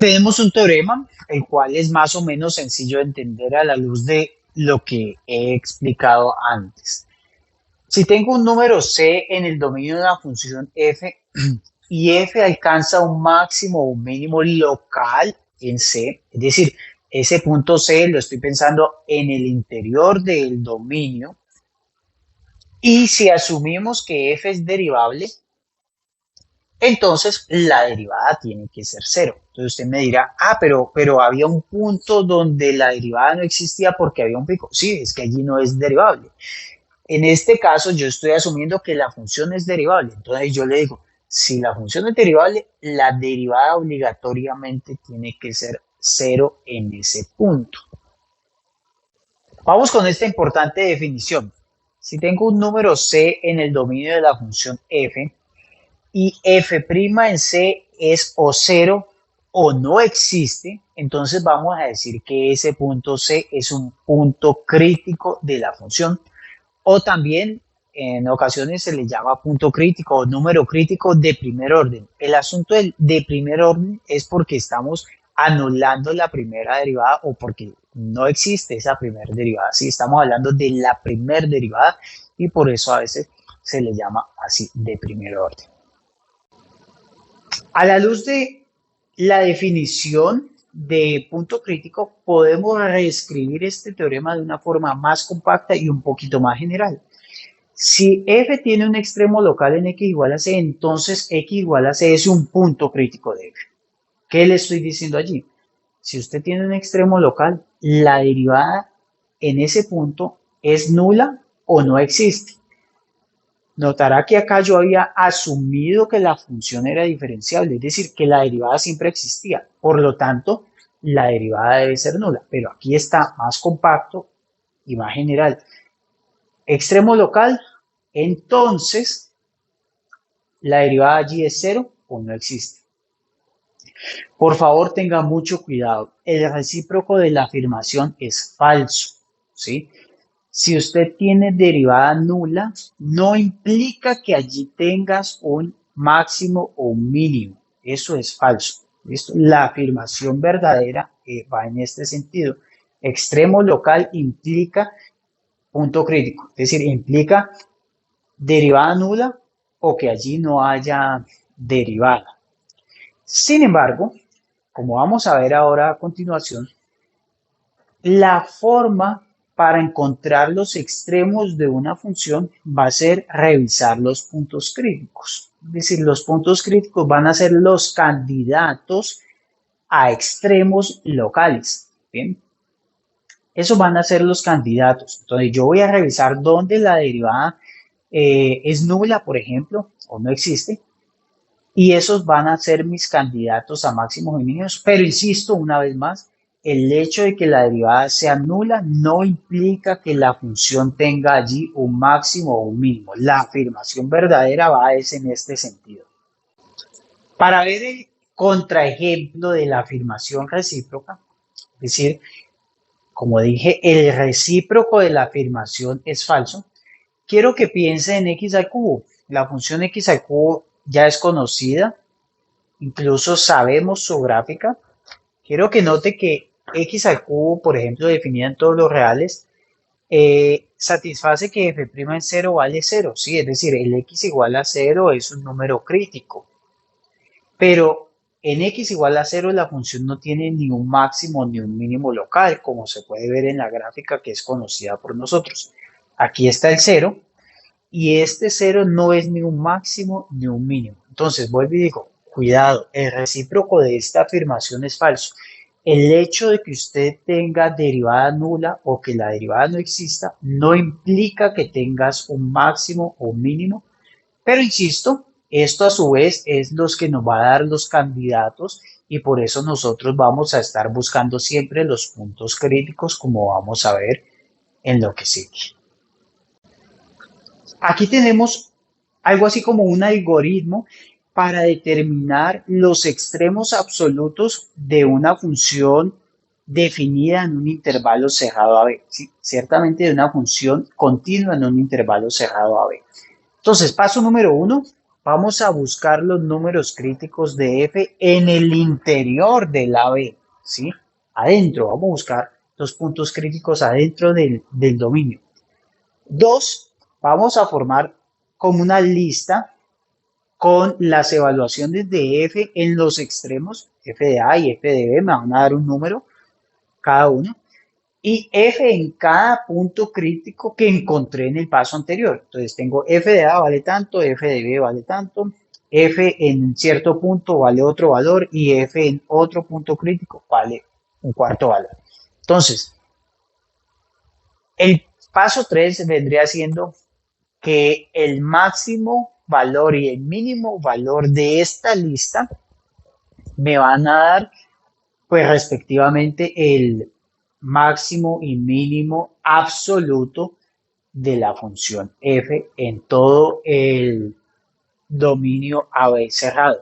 Tenemos un teorema, el cual es más o menos sencillo de entender a la luz de lo que he explicado antes. Si tengo un número c en el dominio de una función f y f alcanza un máximo o un mínimo local en c, es decir, ese punto c lo estoy pensando en el interior del dominio, y si asumimos que f es derivable, entonces la derivada tiene que ser cero. Entonces usted me dirá, pero había un punto donde la derivada no existía porque había un pico. Sí, es que allí no es derivable. En este caso yo estoy asumiendo que la función es derivable. Entonces yo le digo, si la función es derivable, la derivada obligatoriamente tiene que ser cero en ese punto. Vamos con esta importante definición. Si tengo un número c en el dominio de la función f, y f' en C es o cero o no existe, entonces vamos a decir que ese punto C es un punto crítico de la función, o también en ocasiones se le llama punto crítico o número crítico de primer orden. El asunto de primer orden es porque estamos anulando la primera derivada o porque no existe esa primera derivada. Sí, estamos hablando de la primera derivada y por eso a veces se le llama así de primer orden. A la luz de la definición de punto crítico, podemos reescribir este teorema de una forma más compacta y un poquito más general. Si f tiene un extremo local en x igual a c, entonces x igual a c es un punto crítico de f. ¿Qué le estoy diciendo allí? Si usted tiene un extremo local, la derivada en ese punto es nula o no existe. Notará que acá yo había asumido que la función era diferenciable, es decir, que la derivada siempre existía. Por lo tanto, la derivada debe ser nula. Pero aquí está más compacto y más general. Extremo local, entonces la derivada allí es cero o no existe. Por favor, tenga mucho cuidado. El recíproco de la afirmación es falso, ¿sí? Si usted tiene derivada nula, no implica que allí tengas un máximo o un mínimo. Eso es falso. ¿Listo? La afirmación verdadera va en este sentido. Extremo local implica punto crítico, es decir, implica derivada nula o que allí no haya derivada. Sin embargo, como vamos a ver ahora a continuación, la forma para encontrar los extremos de una función va a ser revisar los puntos críticos. Es decir, los puntos críticos van a ser los candidatos a extremos locales. ¿Bien? Esos van a ser los candidatos. Entonces yo voy a revisar dónde la derivada es nula, por ejemplo, o no existe. Y esos van a ser mis candidatos a máximos y mínimos. Pero insisto una vez más, el hecho de que la derivada sea nula no implica que la función tenga allí un máximo o un mínimo. La afirmación verdadera va en este sentido. Para ver el contraejemplo de la afirmación recíproca, es decir, como dije, el recíproco de la afirmación es falso, quiero que piense en x al cubo. La función x al cubo ya es conocida, incluso sabemos su gráfica. Quiero que note que x al cubo, por ejemplo, definida en todos los reales, satisface que f' en 0 vale 0, ¿sí? Es decir, el x igual a 0 es un número crítico, pero en x igual a 0 la función no tiene ni un máximo ni un mínimo local, como se puede ver en la gráfica que es conocida por nosotros. Aquí está el 0 y este 0 no es ni un máximo ni un mínimo. Entonces, vuelvo y digo, cuidado, el recíproco de esta afirmación es falso. El hecho de que usted tenga derivada nula o que la derivada no exista no implica que tengas un máximo o un mínimo, pero insisto, esto a su vez es lo que nos va a dar los candidatos y por eso nosotros vamos a estar buscando siempre los puntos críticos, como vamos a ver en lo que sigue. Aquí tenemos algo así como un algoritmo para determinar los extremos absolutos de una función definida en un intervalo cerrado a b, ¿sí? Ciertamente de una función continua en un intervalo cerrado a b. Entonces, paso número 1, vamos a buscar los números críticos de f en el interior del AB, ¿sí? Adentro, vamos a buscar los puntos críticos adentro del dominio. 2, vamos a formar como una lista con las evaluaciones de f en los extremos, f de A y f de B, me van a dar un número cada uno, y f en cada punto crítico que encontré en el paso anterior. Entonces tengo f de A vale tanto, f de B vale tanto, f en cierto punto vale otro valor y f en otro punto crítico vale un cuarto valor. Entonces, el paso 3 vendría siendo que el máximo valor y el mínimo valor de esta lista me van a dar, pues respectivamente, el máximo y mínimo absoluto de la función f en todo el dominio AB cerrado.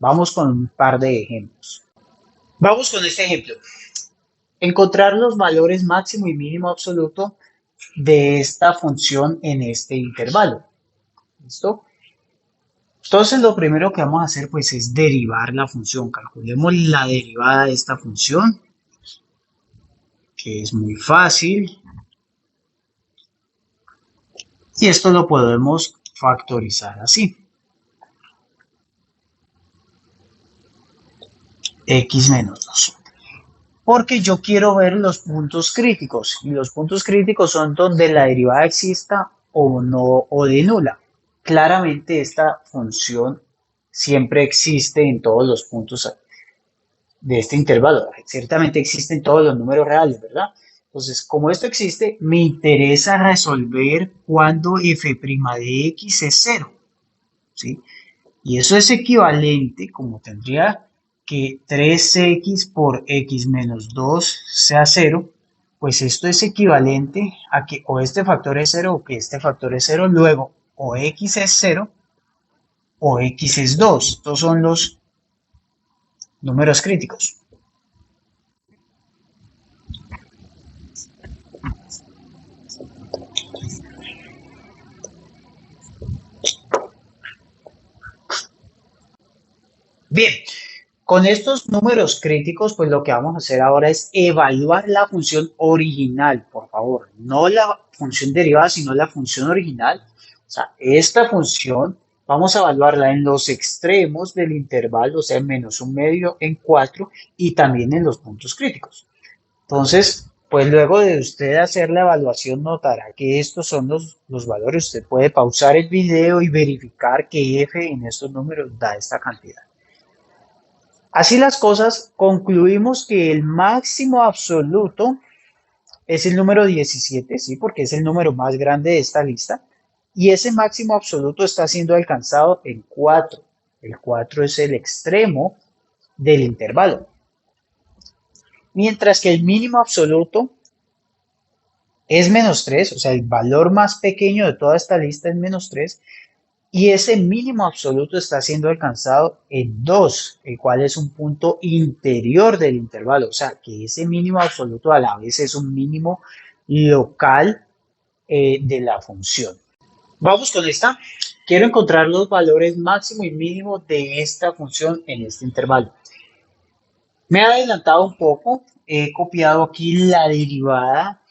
Vamos con un par de ejemplos. Vamos con este ejemplo. Encontrar los valores máximo y mínimo absoluto de esta función en este intervalo. ¿Listo? Entonces lo primero que vamos a hacer pues es derivar la función. Calculemos la derivada de esta función, que es muy fácil. Y esto lo podemos factorizar así. X menos 2. Porque yo quiero ver los puntos críticos. Y los puntos críticos son donde la derivada exista o no, o de nula. Claramente esta función siempre existe en todos los puntos de este intervalo. Ciertamente existen todos los números reales, ¿verdad? Entonces, como esto existe, me interesa resolver cuando f' de x es 0, ¿sí? Y eso es equivalente, como tendría que 3x por x menos 2 sea 0, pues esto es equivalente a que o este factor es 0 o que este factor es 0, luego o x es 0 o x es 2. Estos son los números críticos. Bien, con estos números críticos, pues lo que vamos a hacer ahora es evaluar la función original, por favor. No la función derivada, sino la función original. O sea, esta función vamos a evaluarla en los extremos del intervalo, o sea, en menos un medio, en 4 y también en los puntos críticos. Entonces, pues luego de usted hacer la evaluación notará que estos son los valores. Usted puede pausar el video y verificar que f en estos números da esta cantidad. Así las cosas, concluimos que el máximo absoluto es el número 17, ¿sí? Porque es el número más grande de esta lista. Y ese máximo absoluto está siendo alcanzado en 4. El 4 es el extremo del intervalo. Mientras que el mínimo absoluto es menos 3, o sea, el valor más pequeño de toda esta lista es menos 3. Y ese mínimo absoluto está siendo alcanzado en 2, el cual es un punto interior del intervalo. O sea, que ese mínimo absoluto a la vez es un mínimo local de la función. Vamos con esta. Quiero encontrar los valores máximo y mínimo de esta función en este intervalo. Me he adelantado un poco. He copiado aquí la derivada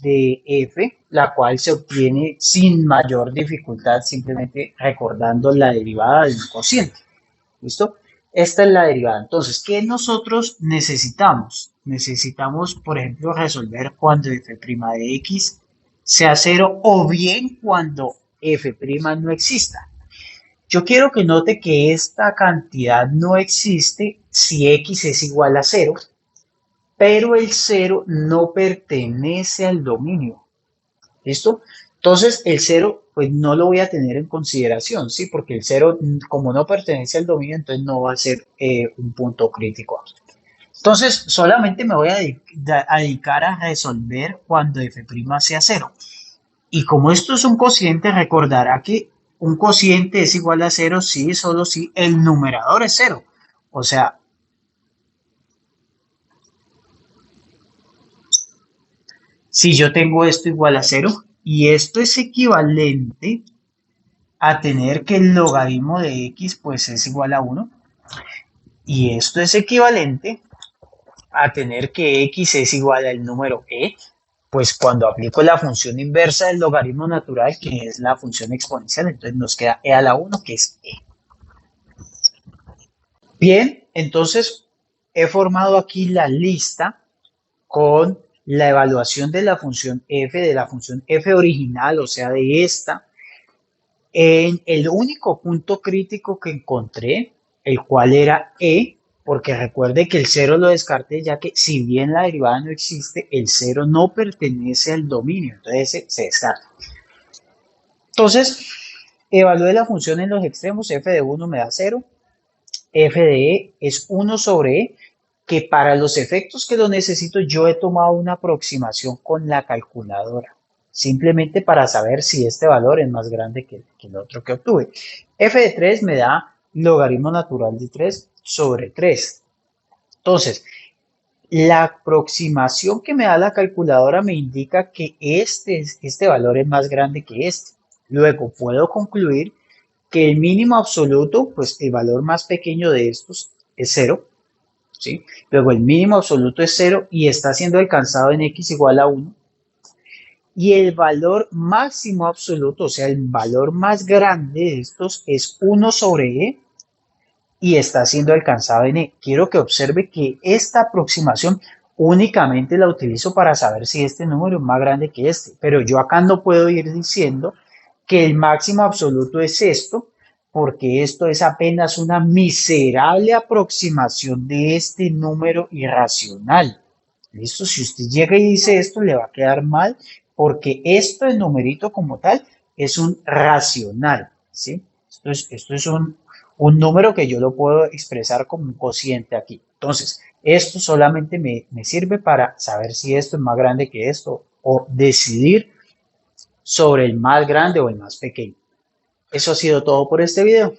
de f, la cual se obtiene sin mayor dificultad, simplemente recordando la derivada de un cociente. ¿Listo? Esta es la derivada. Entonces, ¿qué nosotros necesitamos? Necesitamos, por ejemplo, resolver cuando f' de x sea 0 o bien cuando f' no exista. Yo quiero que note que esta cantidad no existe si x es igual a 0, pero el 0 no pertenece al dominio. ¿Listo? Entonces el 0 pues no lo voy a tener en consideración, ¿sí? Porque el 0 como no pertenece al dominio, entonces no va a ser un punto crítico. Entonces solamente me voy a dedicar a resolver cuando f' sea 0. Y como esto es un cociente, recordará que un cociente es igual a 0 si, solo si el numerador es 0. O sea, si yo tengo esto igual a 0 y esto es equivalente a tener que el logaritmo de x pues es igual a 1 y esto es equivalente a tener que x es igual al número e, pues cuando aplico la función inversa del logaritmo natural, que es la función exponencial, entonces nos queda e a la 1, que es e. Bien, entonces he formado aquí la lista con la evaluación de la función f original, o sea, de esta, en el único punto crítico que encontré, el cual era e, porque recuerde que el cero lo descarté, ya que si bien la derivada no existe, el cero no pertenece al dominio, entonces se descarta. Entonces, evalué la función en los extremos, f de 1 me da 0, f de e es 1 sobre e, que para los efectos que lo necesito yo he tomado una aproximación con la calculadora, simplemente para saber si este valor es más grande que el otro que obtuve. F de 3 me da logaritmo natural de 3 sobre 3. Entonces, la aproximación que me da la calculadora me indica que este valor es más grande que este. Luego puedo concluir que el mínimo absoluto, pues el valor más pequeño de estos es 0. ¿Sí? Luego el mínimo absoluto es 0 y está siendo alcanzado en x igual a 1. Y el valor máximo absoluto, o sea, el valor más grande de estos es 1 sobre e y está siendo alcanzado en e. Quiero que observe que esta aproximación únicamente la utilizo para saber si este número es más grande que este, pero yo acá no puedo ir diciendo que el máximo absoluto es esto, porque esto es apenas una miserable aproximación de este número irracional. ¿Listo? Si usted llega y dice esto, le va a quedar mal, porque esto, el numerito como tal, es un racional, ¿sí? Esto es un número que yo lo puedo expresar como un cociente aquí. Entonces, esto solamente me sirve para saber si esto es más grande que esto o decidir sobre el más grande o el más pequeño. Eso ha sido todo por este video.